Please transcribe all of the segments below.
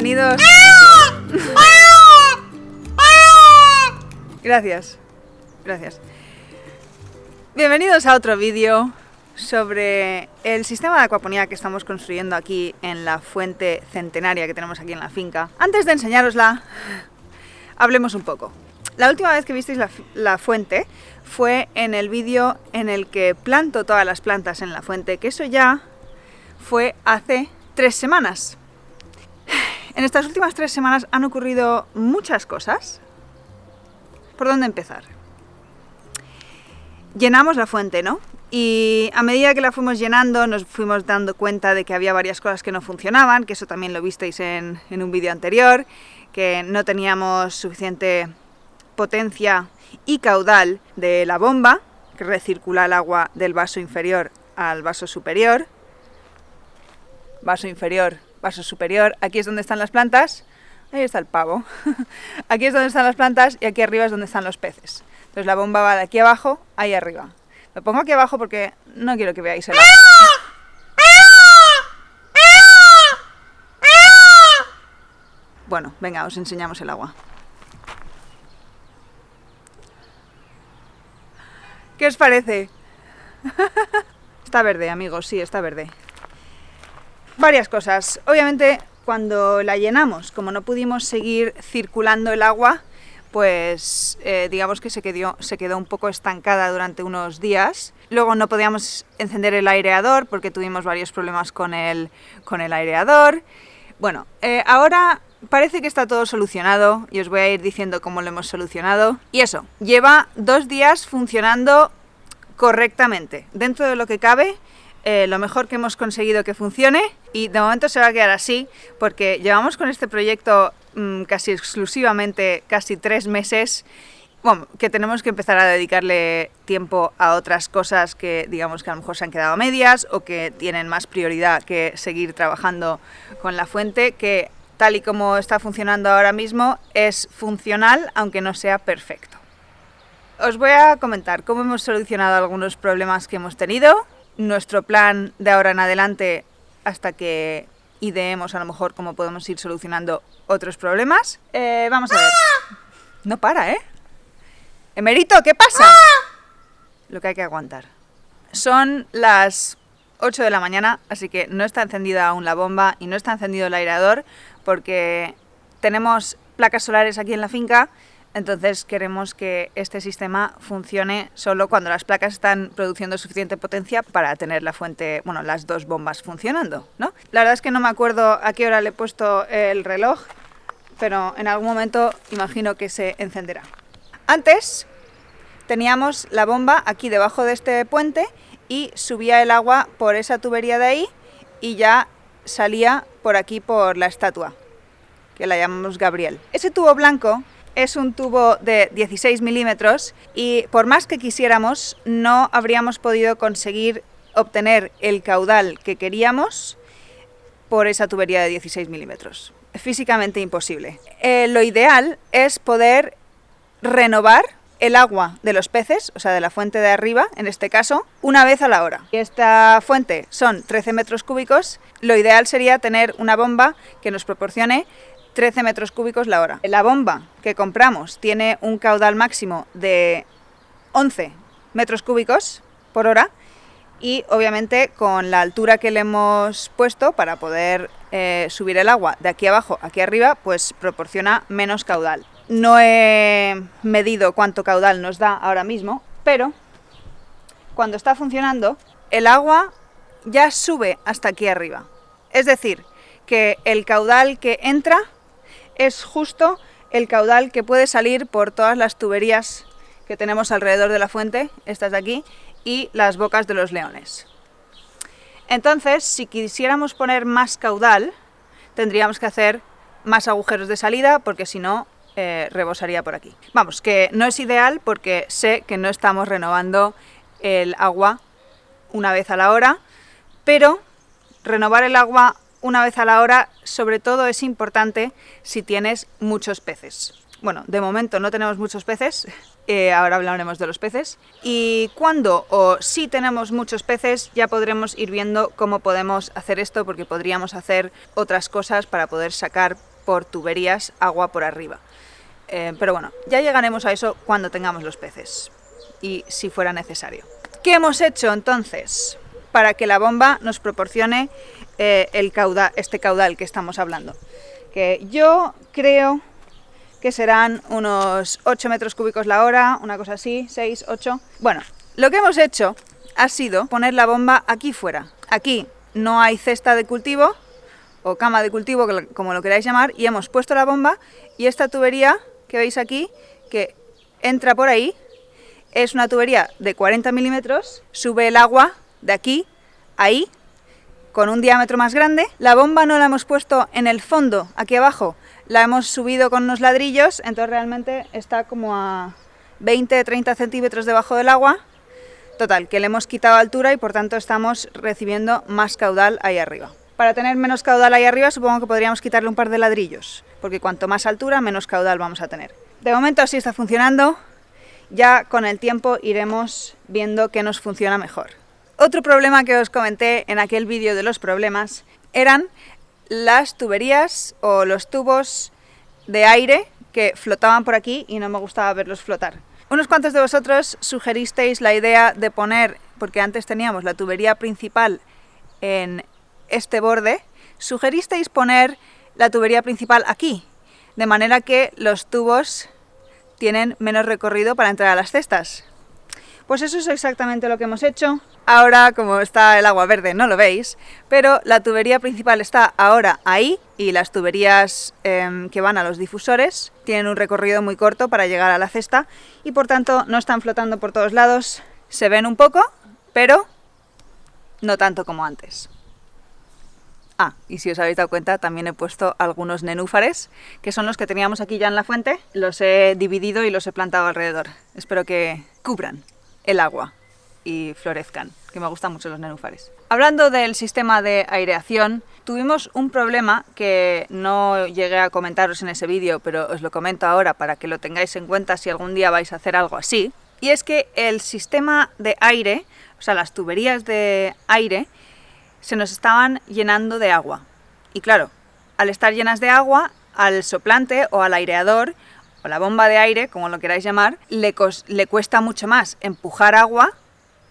bienvenidos. Gracias. Bienvenidos a otro vídeo sobre el sistema de acuaponía que estamos construyendo aquí en la fuente centenaria que tenemos aquí en la finca. Antes de enseñárosla, hablemos un poco. La última vez que visteis la fuente fue en el vídeo en el que planto todas las plantas en la fuente, que eso ya fue hace 3 semanas. En estas últimas 3 semanas han ocurrido muchas cosas. ¿Por dónde empezar? Llenamos la fuente, ¿no? Y a medida que la fuimos llenando nos fuimos dando cuenta de que había varias cosas que no funcionaban, que eso también lo visteis en un vídeo anterior, que no teníamos suficiente potencia y caudal de la bomba, que recircula el agua del vaso inferior al vaso superior. Vaso inferior, vaso superior, aquí es donde están las plantas, ahí está el pavo, aquí es donde están las plantas y aquí arriba es donde están los peces. Entonces la bomba va de aquí abajo, ahí arriba. Me pongo aquí abajo porque no quiero que veáis el agua. Bueno, venga, os enseñamos el agua. ¿Qué os parece? Está verde, amigos, sí, está verde. Varias cosas. Obviamente, cuando la llenamos, como no pudimos seguir circulando el agua, pues digamos que se quedó un poco estancada durante unos días. Luego no podíamos encender el aireador porque tuvimos varios problemas con el aireador. Bueno, ahora parece que está todo solucionado y os voy a ir diciendo cómo lo hemos solucionado. Y eso, lleva 2 días funcionando correctamente. Dentro de lo que cabe, lo mejor que hemos conseguido que funcione, y de momento se va a quedar así porque llevamos con este proyecto casi exclusivamente, casi 3 meses, bueno, que tenemos que empezar a dedicarle tiempo a otras cosas que digamos que a lo mejor se han quedado a medias o que tienen más prioridad que seguir trabajando con la fuente, que tal y como está funcionando ahora mismo es funcional aunque no sea perfecto. Os voy a comentar cómo hemos solucionado algunos problemas que hemos tenido, nuestro plan de ahora en adelante hasta que ideemos a lo mejor cómo podemos ir solucionando otros problemas. Vamos a ver. No para, ¿eh? Emerito, ¿qué pasa? Lo que hay que aguantar. Son las 8 de la mañana, así que no está encendida aún la bomba y no está encendido el aireador porque tenemos placas solares aquí en la finca. Entonces queremos que este sistema funcione solo cuando las placas están produciendo suficiente potencia para tener la fuente, bueno, las 2 bombas funcionando, ¿no? La verdad es que no me acuerdo a qué hora le he puesto el reloj, pero en algún momento imagino que se encenderá. Antes teníamos la bomba aquí debajo de este puente y subía el agua por esa tubería de ahí y ya salía por aquí por la estatua, que la llamamos Gabriel. Ese tubo blanco es un tubo de 16 milímetros y por más que quisiéramos no habríamos podido conseguir obtener el caudal que queríamos por esa tubería de 16 milímetros. Es físicamente imposible. Lo ideal es poder renovar el agua de los peces, o sea de la fuente de arriba en este caso, una vez a la hora. Esta fuente son 13 metros cúbicos, lo ideal sería tener una bomba que nos proporcione 13 metros cúbicos la hora. La bomba que compramos tiene un caudal máximo de 11 metros cúbicos por hora y obviamente con la altura que le hemos puesto para poder subir el agua de aquí abajo a aquí arriba, pues proporciona menos caudal. No he medido cuánto caudal nos da ahora mismo, pero cuando está funcionando el agua ya sube hasta aquí arriba. Es decir, que el caudal que entra es justo el caudal que puede salir por todas las tuberías que tenemos alrededor de la fuente, estas de aquí, y las bocas de los leones. Entonces, si quisiéramos poner más caudal, tendríamos que hacer más agujeros de salida, porque si no, rebosaría por aquí. Vamos, que no es ideal porque sé que no estamos renovando el agua una vez a la hora, pero renovar el agua una vez a la hora, sobre todo es importante si tienes muchos peces. Bueno, de momento no tenemos muchos peces, ahora hablaremos de los peces. Y cuando o si tenemos muchos peces, ya podremos ir viendo cómo podemos hacer esto, porque podríamos hacer otras cosas para poder sacar por tuberías agua por arriba. Pero bueno, ya llegaremos a eso cuando tengamos los peces y si fuera necesario. ¿Qué hemos hecho entonces para que la bomba nos proporcione este caudal que estamos hablando? Que yo creo que serán unos 8 metros cúbicos la hora, una cosa así, 6, 8. Bueno, lo que hemos hecho ha sido poner la bomba aquí fuera. Aquí no hay cesta de cultivo o cama de cultivo, como lo queráis llamar, y hemos puesto la bomba y esta tubería que veis aquí, que entra por ahí, es una tubería de 40 milímetros, sube el agua de aquí a ahí, con un diámetro más grande. La bomba no la hemos puesto en el fondo, aquí abajo, la hemos subido con unos ladrillos, entonces realmente está como a 20-30 centímetros debajo del agua. Total, que le hemos quitado altura y por tanto estamos recibiendo más caudal ahí arriba. Para tener menos caudal ahí arriba supongo que podríamos quitarle un par de ladrillos, porque cuanto más altura, menos caudal vamos a tener. De momento así está funcionando, ya con el tiempo iremos viendo qué nos funciona mejor. Otro problema que os comenté en aquel vídeo de los problemas eran las tuberías o los tubos de aire que flotaban por aquí y no me gustaba verlos flotar. Unos cuantos de vosotros sugeristeis la idea de poner, porque antes teníamos la tubería principal en este borde, sugeristeis poner la tubería principal aquí, de manera que los tubos tienen menos recorrido para entrar a las cestas. Pues eso es exactamente lo que hemos hecho. Ahora, como está el agua verde, no lo veis, pero la tubería principal está ahora ahí y las tuberías que van a los difusores tienen un recorrido muy corto para llegar a la cesta y por tanto no están flotando por todos lados. Se ven un poco, pero no tanto como antes. Ah, y si os habéis dado cuenta, también he puesto algunos nenúfares, que son los que teníamos aquí ya en la fuente. Los he dividido y los he plantado alrededor. Espero que cubran el agua y florezcan, que me gustan mucho los nenúfares. Hablando del sistema de aireación, tuvimos un problema que no llegué a comentaros en ese vídeo, pero os lo comento ahora para que lo tengáis en cuenta si algún día vais a hacer algo así. Y es que el sistema de aire, o sea, las tuberías de aire, se nos estaban llenando de agua. Y claro, al estar llenas de agua, al soplante o al aireador, o la bomba de aire, como lo queráis llamar, le cuesta mucho más empujar agua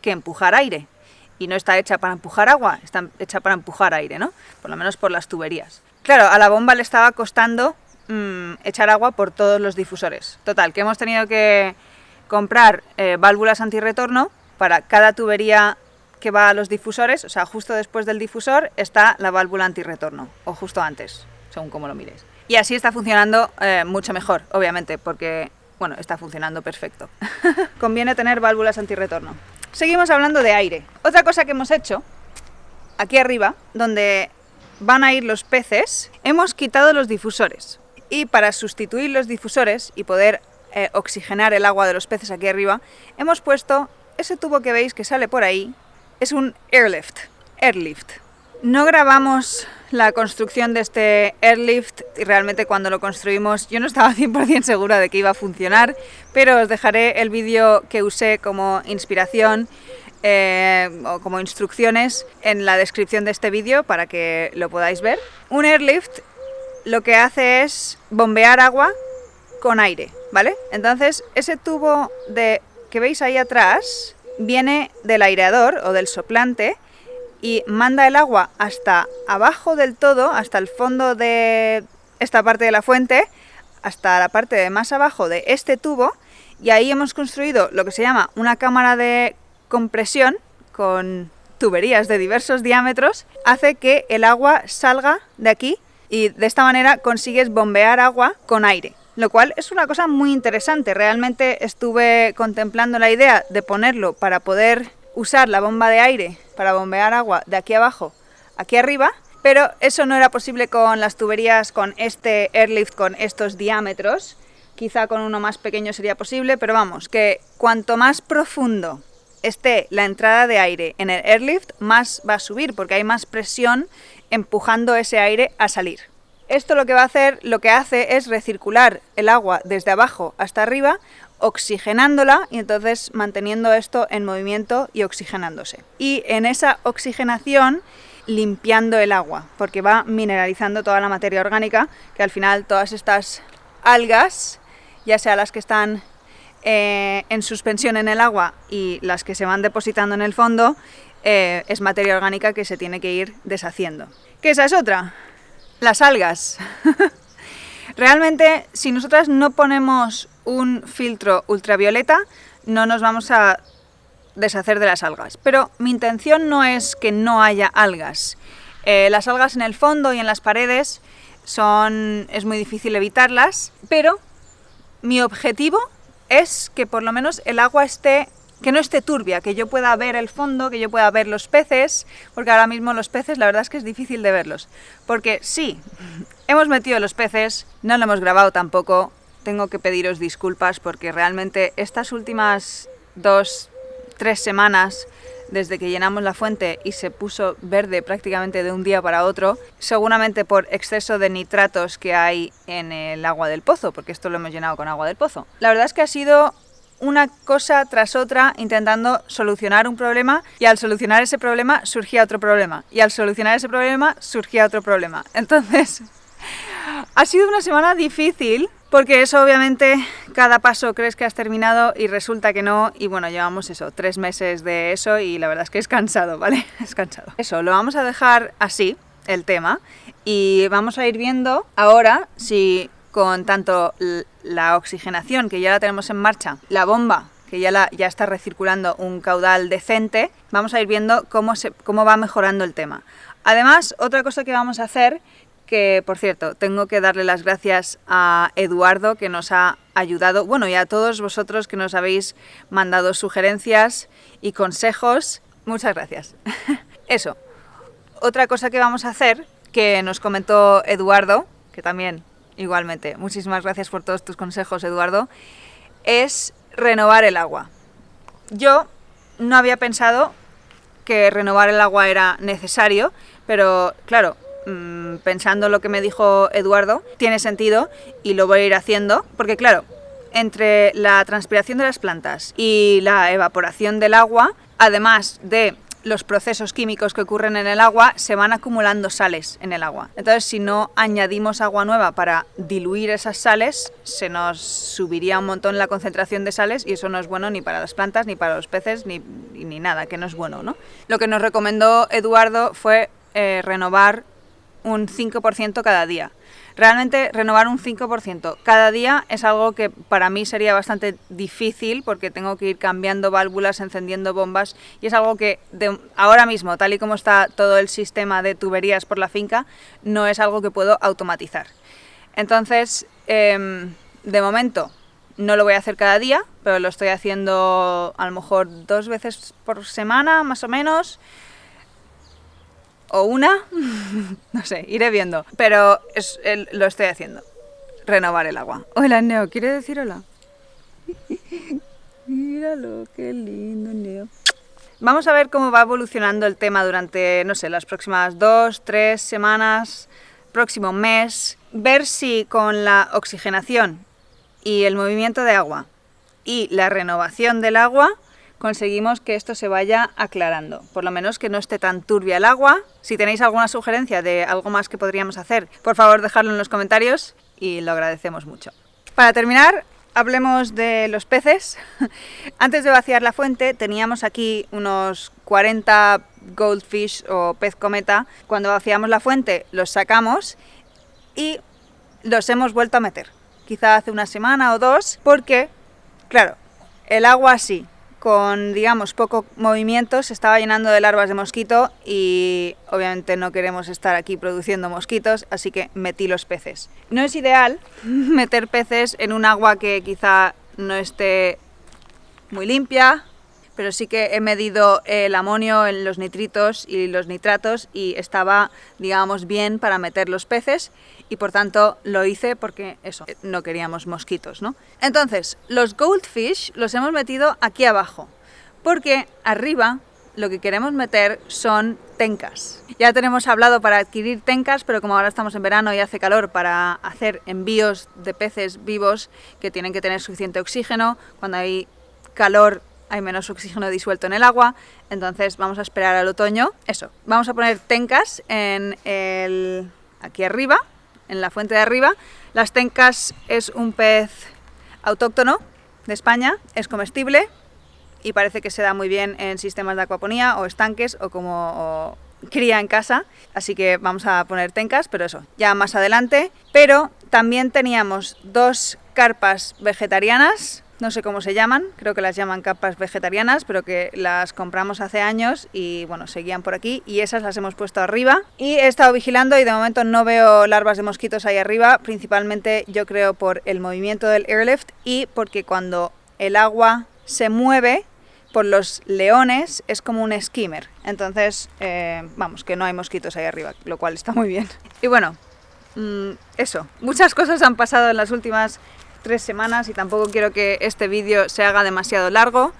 que empujar aire. Y no está hecha para empujar agua, está hecha para empujar aire, ¿no? Por lo menos por las tuberías. Claro, a la bomba le estaba costando echar agua por todos los difusores. Total, que hemos tenido que comprar válvulas antirretorno para cada tubería que va a los difusores, o sea, justo después del difusor está la válvula antirretorno, o justo antes, según como lo mires. Y así está funcionando mucho mejor, obviamente, porque, bueno, está funcionando perfecto. Conviene tener válvulas antirretorno. Seguimos hablando de aire. Otra cosa que hemos hecho, aquí arriba, donde van a ir los peces, hemos quitado los difusores. Y para sustituir los difusores y poder oxigenar el agua de los peces aquí arriba, hemos puesto ese tubo que veis que sale por ahí. Es un airlift. No grabamos la construcción de este airlift y realmente cuando lo construimos yo no estaba 100% segura de que iba a funcionar, pero os dejaré el vídeo que usé como inspiración o como instrucciones en la descripción de este vídeo para que lo podáis ver. Un airlift lo que hace es bombear agua con aire, ¿vale? Entonces ese tubo que veis ahí atrás viene del aireador o del soplante y manda el agua hasta abajo del todo, hasta el fondo de esta parte de la fuente, hasta la parte de más abajo de este tubo, y ahí hemos construido lo que se llama una cámara de compresión con tuberías de diversos diámetros, hace que el agua salga de aquí y de esta manera consigues bombear agua con aire. Lo cual es una cosa muy interesante. Realmente estuve contemplando la idea de ponerlo para poder usar la bomba de aire para bombear agua de aquí abajo, aquí arriba, pero eso no era posible con las tuberías con este airlift, con estos diámetros. Quizá con uno más pequeño sería posible, pero vamos, que cuanto más profundo esté la entrada de aire en el airlift, más va a subir, porque hay más presión empujando ese aire a salir. Esto lo que hace es recircular el agua desde abajo hasta arriba, oxigenándola y entonces manteniendo esto en movimiento y oxigenándose. Y en esa oxigenación limpiando el agua, porque va mineralizando toda la materia orgánica, que al final todas estas algas, ya sea las que están en suspensión en el agua y las que se van depositando en el fondo, es materia orgánica que se tiene que ir deshaciendo. ¿Qué esa es otra? Las algas. Realmente, si nosotras no ponemos un filtro ultravioleta, no nos vamos a deshacer de las algas. Pero mi intención no es que no haya algas. Las algas en el fondo y en las paredes es muy difícil evitarlas, pero mi objetivo es que por lo menos el agua que no esté turbia, que yo pueda ver el fondo, que yo pueda ver los peces, porque ahora mismo los peces la verdad es que es difícil de verlos. Porque sí, hemos metido los peces, no lo hemos grabado tampoco, tengo que pediros disculpas porque realmente estas últimas 2-3 semanas, desde que llenamos la fuente y se puso verde prácticamente de un día para otro, seguramente por exceso de nitratos que hay en el agua del pozo, porque esto lo hemos llenado con agua del pozo. La verdad es que ha sido una cosa tras otra intentando solucionar un problema, y al solucionar ese problema surgía otro problema, y al solucionar ese problema surgía otro problema. Entonces, ha sido una semana difícil, porque eso obviamente cada paso crees que has terminado y resulta que no, y bueno, llevamos 3 meses de eso y la verdad es que es cansado, ¿vale? Es cansado. Eso, lo vamos a dejar así, el tema, y vamos a ir viendo ahora si con tanto la oxigenación, que ya la tenemos en marcha, la bomba, que ya está recirculando un caudal decente, vamos a ir viendo cómo va mejorando el tema. Además, otra cosa que vamos a hacer, que por cierto, tengo que darle las gracias a Eduardo, que nos ha ayudado, bueno, y a todos vosotros que nos habéis mandado sugerencias y consejos. Muchas gracias. Eso, otra cosa que vamos a hacer, que nos comentó Eduardo, que también igualmente, muchísimas gracias por todos tus consejos, Eduardo, es renovar el agua. Yo no había pensado que renovar el agua era necesario, pero claro, pensando lo que me dijo Eduardo, tiene sentido y lo voy a ir haciendo, porque claro, entre la transpiración de las plantas y la evaporación del agua, además de los procesos químicos que ocurren en el agua, se van acumulando sales en el agua. Entonces, si no añadimos agua nueva para diluir esas sales, se nos subiría un montón la concentración de sales y eso no es bueno ni para las plantas, ni para los peces, ni nada, que no es bueno, ¿no? Lo que nos recomendó Eduardo fue renovar un 5% cada día. Realmente renovar un 5% cada día es algo que para mí sería bastante difícil porque tengo que ir cambiando válvulas, encendiendo bombas y es algo que ahora mismo, tal y como está todo el sistema de tuberías por la finca, no es algo que puedo automatizar. Entonces, de momento no lo voy a hacer cada día, pero lo estoy haciendo a lo mejor 2 veces por semana, más o menos. O una, no sé, iré viendo, pero lo estoy haciendo, renovar el agua. Hola, Neo, ¿quiere decir hola? Míralo, qué lindo, Neo. Vamos a ver cómo va evolucionando el tema durante, no sé, las próximas 2-3 semanas, próximo mes, ver si con la oxigenación y el movimiento de agua y la renovación del agua conseguimos que esto se vaya aclarando, por lo menos que no esté tan turbia el agua. Si tenéis alguna sugerencia de algo más que podríamos hacer, por favor dejadlo en los comentarios y lo agradecemos mucho. Para terminar, hablemos de los peces. Antes de vaciar la fuente teníamos aquí unos 40 goldfish o pez cometa. Cuando vaciamos la fuente los sacamos y los hemos vuelto a meter, quizá hace una semana o 2, porque, claro, el agua así, con, digamos, poco movimiento, se estaba llenando de larvas de mosquito y obviamente no queremos estar aquí produciendo mosquitos, así que metí los peces. No es ideal meter peces en un agua que quizá no esté muy limpia, pero sí que he medido el amonio, los nitritos y los nitratos y estaba, digamos, bien para meter los peces y por tanto lo hice porque eso, no queríamos mosquitos, ¿no? Entonces, los goldfish los hemos metido aquí abajo porque arriba lo que queremos meter son tencas. Ya tenemos hablado para adquirir tencas, pero como ahora estamos en verano y hace calor, para hacer envíos de peces vivos que tienen que tener suficiente oxígeno, cuando hay calor hay menos oxígeno disuelto en el agua, entonces vamos a esperar al otoño. Eso, vamos a poner tencas aquí arriba, en la fuente de arriba. Las tencas es un pez autóctono de España, es comestible y parece que se da muy bien en sistemas de acuaponía o estanques o como cría en casa, así que vamos a poner tencas, pero eso, ya más adelante. Pero también teníamos 2 carpas vegetarianas, no sé cómo se llaman, creo que las llaman carpas vegetarianas, pero que las compramos hace años y bueno, seguían por aquí y esas las hemos puesto arriba. Y he estado vigilando y de momento no veo larvas de mosquitos ahí arriba, principalmente yo creo por el movimiento del airlift y porque cuando el agua se mueve por los leones es como un skimmer, entonces vamos, que no hay mosquitos ahí arriba, lo cual está muy bien. Y bueno, eso, muchas cosas han pasado en las últimas 3 semanas y tampoco quiero que este vídeo se haga demasiado largo.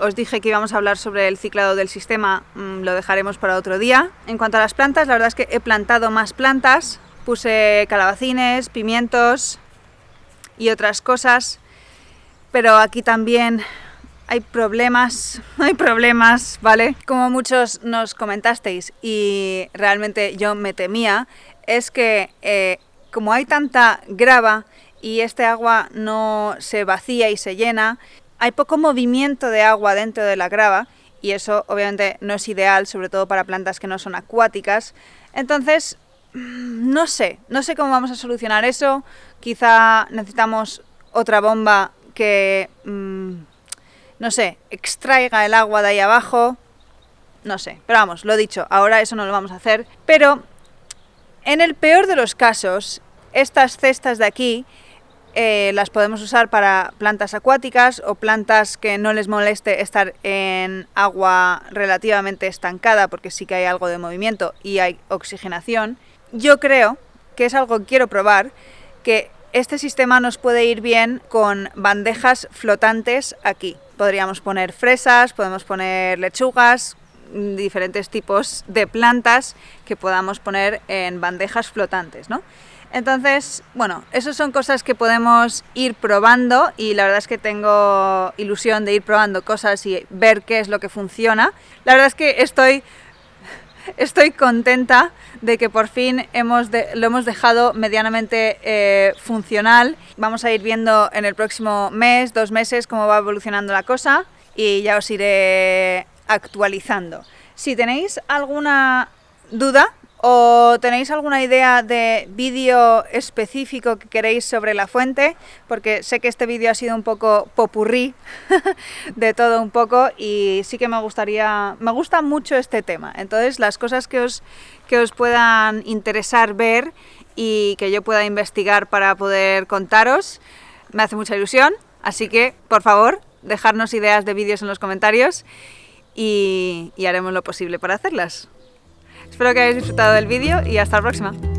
Os dije que íbamos a hablar sobre el ciclado del sistema, lo dejaremos para otro día. En cuanto a las plantas, la verdad es que he plantado más plantas, puse calabacines, pimientos y otras cosas, pero aquí también hay problemas, ¿vale? Como muchos nos comentasteis y realmente yo me temía, es que como hay tanta grava y este agua no se vacía y se llena, hay poco movimiento de agua dentro de la grava y eso obviamente no es ideal, sobre todo para plantas que no son acuáticas. Entonces, no sé cómo vamos a solucionar eso. Quizá necesitamos otra bomba que, no sé, extraiga el agua de ahí abajo, no sé, pero vamos, lo dicho, ahora eso no lo vamos a hacer. Pero en el peor de los casos, estas cestas de aquí las podemos usar para plantas acuáticas o plantas que no les moleste estar en agua relativamente estancada, porque sí que hay algo de movimiento y hay oxigenación. Yo creo que es algo que quiero probar, que este sistema nos puede ir bien con bandejas flotantes aquí. Podríamos poner fresas, podemos poner lechugas, diferentes tipos de plantas que podamos poner en bandejas flotantes, ¿no? Entonces, bueno, esas son cosas que podemos ir probando y la verdad es que tengo ilusión de ir probando cosas y ver qué es lo que funciona. La verdad es que estoy contenta de que por fin lo hemos dejado medianamente funcional. Vamos a ir viendo en el próximo mes, 2 meses, cómo va evolucionando la cosa y ya os iré actualizando. Si tenéis alguna duda o tenéis alguna idea de vídeo específico que queréis sobre la fuente, porque sé que este vídeo ha sido un poco popurrí de todo un poco y sí que me gusta mucho este tema. Entonces las cosas que os puedan interesar ver y que yo pueda investigar para poder contaros, me hace mucha ilusión, así que por favor dejadnos ideas de vídeos en los comentarios y haremos lo posible para hacerlas. Espero que hayáis disfrutado del vídeo y hasta la próxima.